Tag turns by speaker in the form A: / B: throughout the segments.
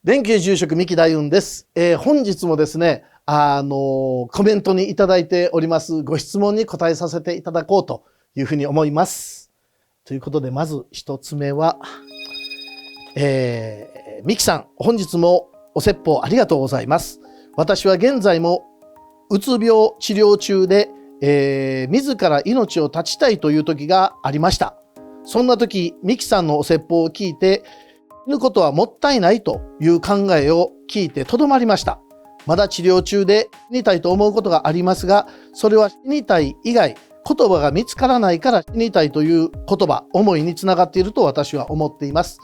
A: 電気住職三木大雲です。本日もですね、コメントにいただいておりますご質問に答えさせていただこうというふうに思います。ということで、まず一つ目は、三木さん、本日もお説法ありがとうございます。私は現在もうつ病治療中で、自ら命を絶ちたいという時がありました。そんな時、三木さんのお説法を聞いて、死ぬことはもったいないという考えを聞いてとどまりました。まだ治療中で死にたいと思うことがありますが、それは死にたい以外、言葉が見つからないから死にたいという言葉、思いにつながっていると私は思っています。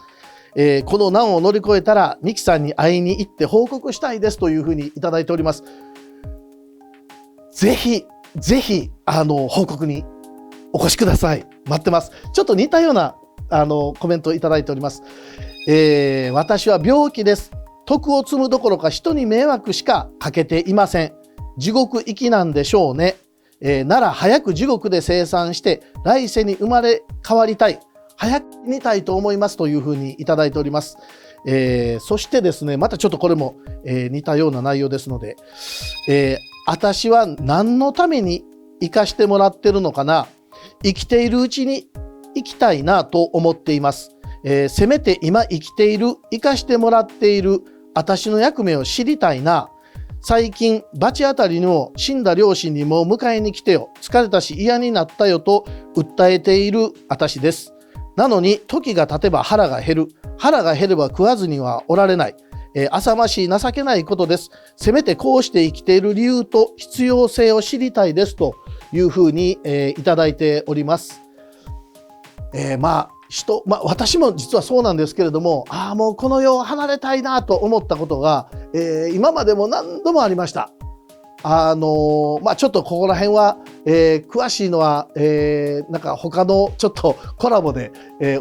A: この難を乗り越えたら、三木さんに会いに行って報告したいですというふうにいただいております。ぜひ、報告にお越しください。待ってます。ちょっと似たようなコメントをいただいております。私は病気です。徳を積むどころか人に迷惑しかかけていません。地獄行きなんでしょうね。なら早く地獄で清算して来世に生まれ変わりたい。早く死にたいと思いますというふうにいただいております。そしてですね、またちょっとこれも、似たような内容ですので、私は何のために生かしてもらってるのかな。生きているうちに生きたいなと思っています。せめて今生きている、生かしてもらっている私の役目を知りたいな。最近罰当たりにも死んだ両親にも迎えに来てよ、疲れたし嫌になったよと訴えている私です。なのに時が経てば腹が減る。腹が減れば食わずにはおられない。浅ましい情けないことです。せめてこうして生きている理由と必要性を知りたいですというふうに、いただいております。私も実はそうなんですけれども、もうこの世を離れたいなと思ったことが、今までも何度もありました。ちょっとここら辺は、詳しいのは、なんか他のちょっとコラボで、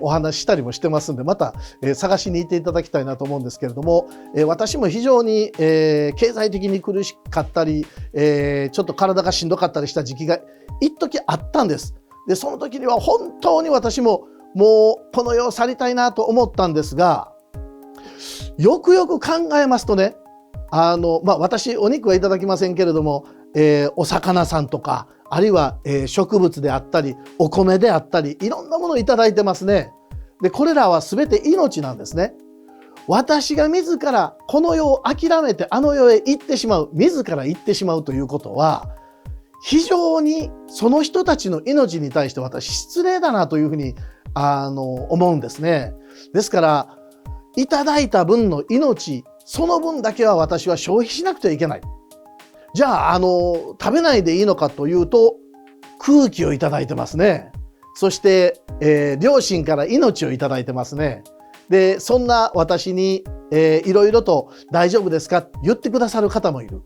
A: お話ししたりもしてますんで、また、探しに行っていただきたいなと思うんですけれども、私も非常に、経済的に苦しかったり、ちょっと体がしんどかったりした時期が一時あったんです。で、その時には本当に私ももうこの世を去りたいなと思ったんですが、よくよく考えますとね、私お肉はいただきませんけれども、お魚さんとか、あるいは、植物であったりお米であったり、いろんなものをいただいてますね。でこれらは全て命なんですね。私が自らこの世を諦めてあの世へ行ってしまう、自ら行ってしまうということは、非常にその人たちの命に対して私失礼だなというふうに思うんですね。ですからいただいた分の命、その分だけは私は消費しなくてはいけない。じゃあ食べないでいいのかというと、空気をいただいてますね。そして、両親から命をいただいてますね。でそんな私に、いろいろと大丈夫ですか言ってくださる方もいる。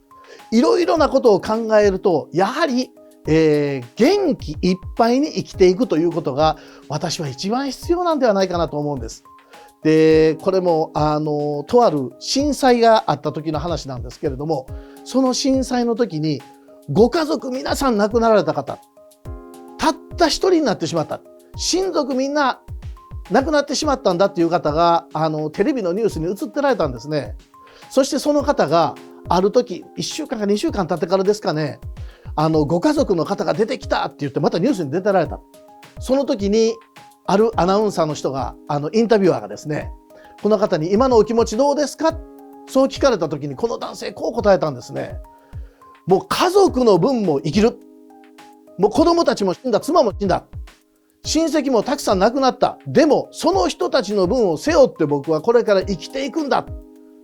A: いろいろなことを考えると、やはり、元気いっぱいに生きていくということが私は一番必要なんではないかなと思うんです。でこれもとある震災があった時の話なんですけれども、その震災の時にご家族皆さん亡くなられた方、たった一人になってしまった、親族みんな亡くなってしまったんだっていう方がテレビのニュースに映ってられたんですね。そしてその方がある時1週間か2週間経ってからですかね、ご家族の方が出てきたって言ってまたニュースに出てられた。その時にあるアナウンサーの人がインタビュアーがですね、この方に今のお気持ちどうですか、そう聞かれた時にこの男性こう答えたんですね。もう家族の分も生きる、もう子供たちも死んだ、妻も死んだ、親戚もたくさん亡くなった、でもその人たちの分を背負って僕はこれから生きていくんだ、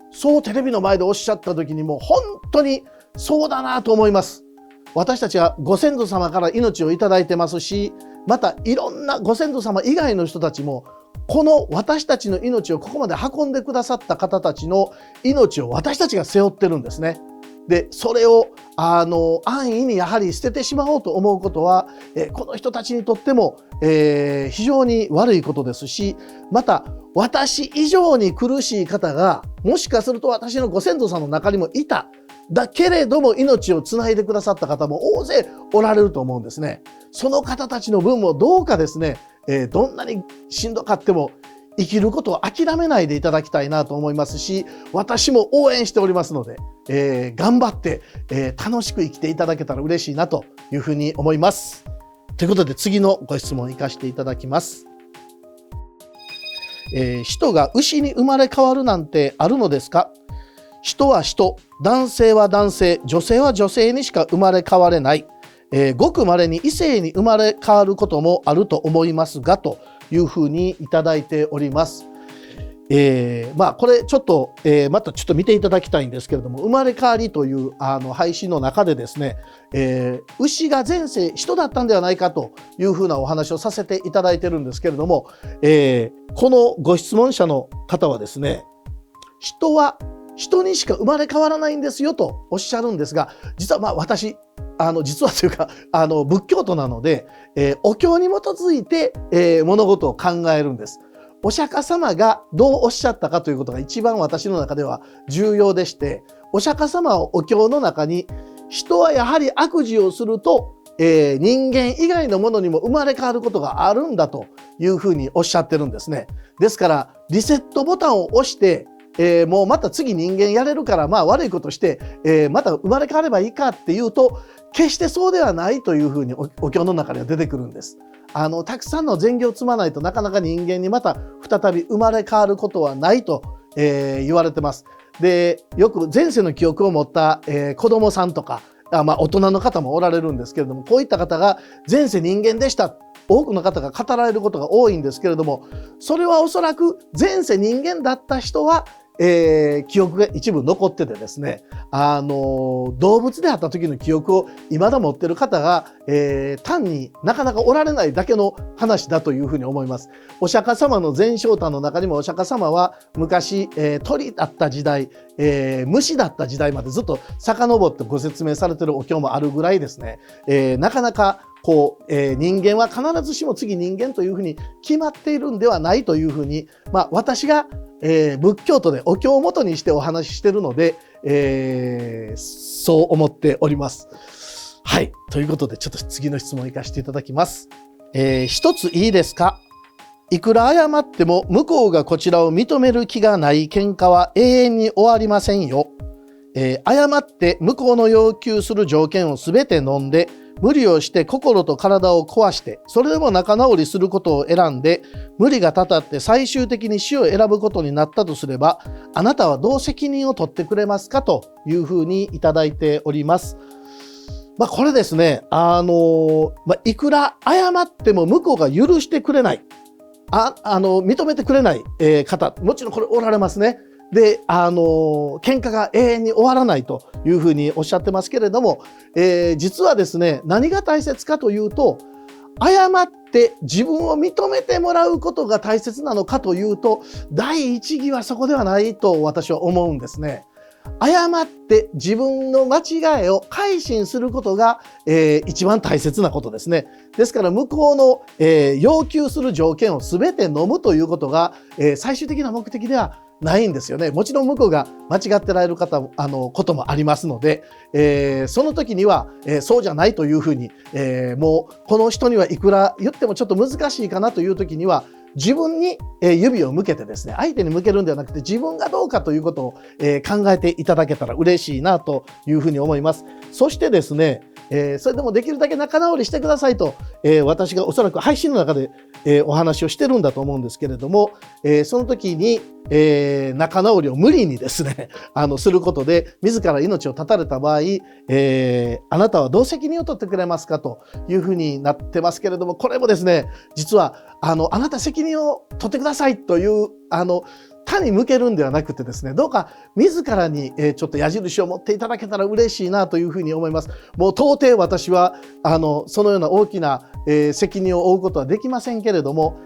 A: そうテレビの前でおっしゃった時にもう本当にそうだなと思います。私たちはご先祖様から命をいただいてますし、またいろんなご先祖様以外の人たちもこの私たちの命をここまで運んでくださった方たちの命を私たちが背負ってるんですね。でそれを安易にやはり捨ててしまおうと思うことは、この人たちにとっても、非常に悪いことですし、また私以上に苦しい方がもしかすると私のご先祖さんの中にもいた、だけれども命をつないでくださった方も大勢おられると思うんですね。その方たちの分もどうかですね、どんなにしんどかっても生きることを諦めないでいただきたいなと思いますし、私も応援しておりますので、頑張って、楽しく生きていただけたら嬉しいなというふうに思います。ということで次のご質問いかせていただきます。人が牛に生まれ変わるなんてあるのですか？人は人、男性は男性、女性は女性にしか生まれ変われない。ごく稀に異性に生まれ変わることもあると思いますが、というふうにいただいております。これちょっと、またちょっと見ていただきたいんですけれども、生まれ変わりという配信の中でですね、牛が前世人だったんではないかというふうなお話をさせていただいてるんですけれども、このご質問者の方はですね、人は人にしか生まれ変わらないんですよとおっしゃるんですが、実は私実はというか仏教徒なので、お経に基づいて、物事を考えるんです。お釈迦様がどうおっしゃったかということが一番私の中では重要でして、お釈迦様はお経の中に人はやはり悪事をすると、人間以外のものにも生まれ変わることがあるんだというふうにおっしゃってるんですね。ですからリセットボタンを押してもうまた次人間やれるから悪いことして、また生まれ変わればいいかっていうと、決してそうではないというふうにお経の中では出てくるんです。たくさんの善行を積まないとなかなか人間にまた再び生まれ変わることはないと、言われてます。で、よく前世の記憶を持った、子供さんとか大人の方もおられるんですけれども、こういった方が前世人間でした多くの方が語られることが多いんですけれども、それはおそらく前世人間だった人は記憶が一部残っててですね、動物であった時の記憶を未だ持ってる方が、単になかなかおられないだけの話だというふうに思います。お釈迦様の全生誕の中にもお釈迦様は昔、鳥だった時代、虫だった時代までずっと遡ってご説明されてるお経もあるぐらいですね、なかなか人間は必ずしも次人間というふうに決まっているんではないというふうに、私が仏教徒でお経を元にしてお話ししているので、そう思っております。はい。ということで、ちょっと次の質問をいかせていただきます。一ついいですか？いくら謝っても向こうがこちらを認める気がない喧嘩は永遠に終わりませんよ。謝って向こうの要求する条件をすべて飲んで、無理をして心と体を壊して、それでも仲直りすることを選んで、無理がたたって最終的に死を選ぶことになったとすれば、あなたはどう責任を取ってくれますかというふうにいただいております。これですね、いくら謝っても向こうが許してくれない、認めてくれない、方、もちろんこれおられますね。で、喧嘩が永遠に終わらないというふうにおっしゃってますけれども、実はですね、何が大切かというと、謝って自分を認めてもらうことが大切なのかというと、第一義はそこではないと私は思うんですね。謝って自分の間違いを改心することが、一番大切なことですね。ですから向こうの、要求する条件を全て飲むということが、最終的な目的ではないんですよね。もちろん向こうが間違ってられることもありますので、その時には、そうじゃないというふうに、もうこの人にはいくら言ってもちょっと難しいかなという時には、自分に指を向けてですね、相手に向けるんではなくて自分がどうかということを考えていただけたら嬉しいなというふうに思います。そしてですね、それでもできるだけ仲直りしてくださいと、私がおそらく配信の中で、お話をしてるんだと思うんですけれども、その時に、仲直りを無理にですねすることで自ら命を絶たれた場合、あなたはどう責任を取ってくれますかというふうになってますけれども、これもですね、実はあなた責任を取ってくださいという他に向けるんではなくてですね、どうか自らにちょっと矢印を持っていただけたら嬉しいなというふうに思います。もう到底私はそのような大きな責任を負うことはできませんけれども、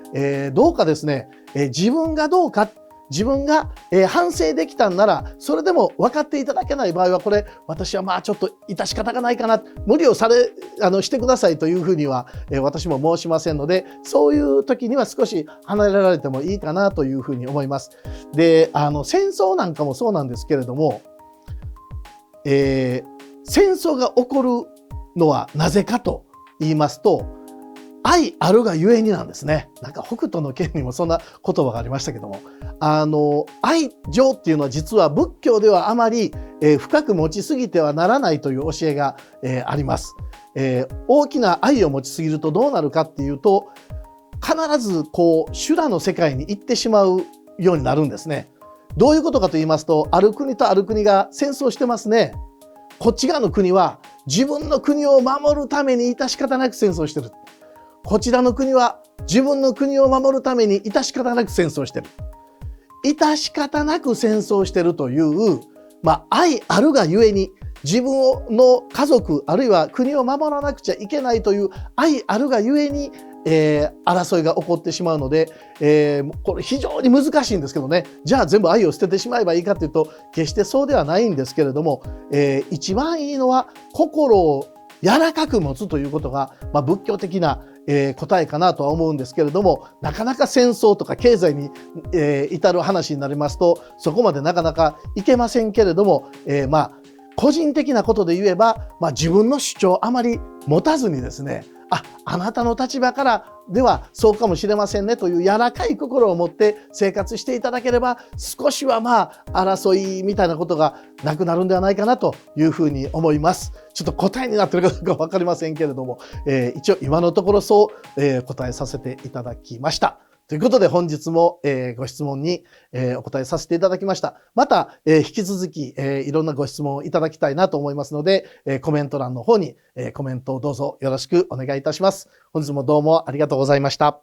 A: どうかですね、自分がどうか、自分が反省できたんなら、それでも分かっていただけない場合は、これ私はちょっと致し方がないかな、無理をしてくださいというふうには私も申しませんので、そういう時には少し離れられてもいいかなというふうに思います。で、戦争なんかもそうなんですけれども、戦争が起こるのはなぜかと言いますと、愛あるがゆえになんですね。なんか北斗の拳にもそんな言葉がありましたけども、愛情っていうのは実は仏教ではあまり、深く持ちすぎてはならないという教えが、あります。大きな愛を持ちすぎるとどうなるかっていうと、必ずこう修羅の世界に行ってしまうようになるんですね。どういうことかと言いますと、ある国とある国が戦争してますね。こっち側の国は自分の国を守るために致し方なく戦争してる。こちらの国は自分の国を守るために致し方なく戦争してる。致し方なく戦争してるという、愛あるがゆえに自分の家族あるいは国を守らなくちゃいけないという愛あるがゆえに、争いが起こってしまうので、これ非常に難しいんですけどね。じゃあ全部愛を捨ててしまえばいいかというと決してそうではないんですけれども、一番いいのは心を柔らかく持つということが、仏教的な答えかなとは思うんですけれども、なかなか戦争とか経済に、至る話になりますとそこまでなかなかいけませんけれども、個人的なことで言えば、自分の主張あまり持たずにですね、あなたの立場からではそうかもしれませんねという柔らかい心を持って生活していただければ、少しは争いみたいなことがなくなるんではないかなというふうに思います。ちょっと答えになっているかどうか分かりませんけれども、一応今のところそう、答えさせていただきました。ということで本日も、ご質問に、お答えさせていただきました。また、引き続き、いろんなご質問をいただきたいなと思いますので、コメント欄の方に、コメントをどうぞよろしくお願いいたします。本日もどうもありがとうございました。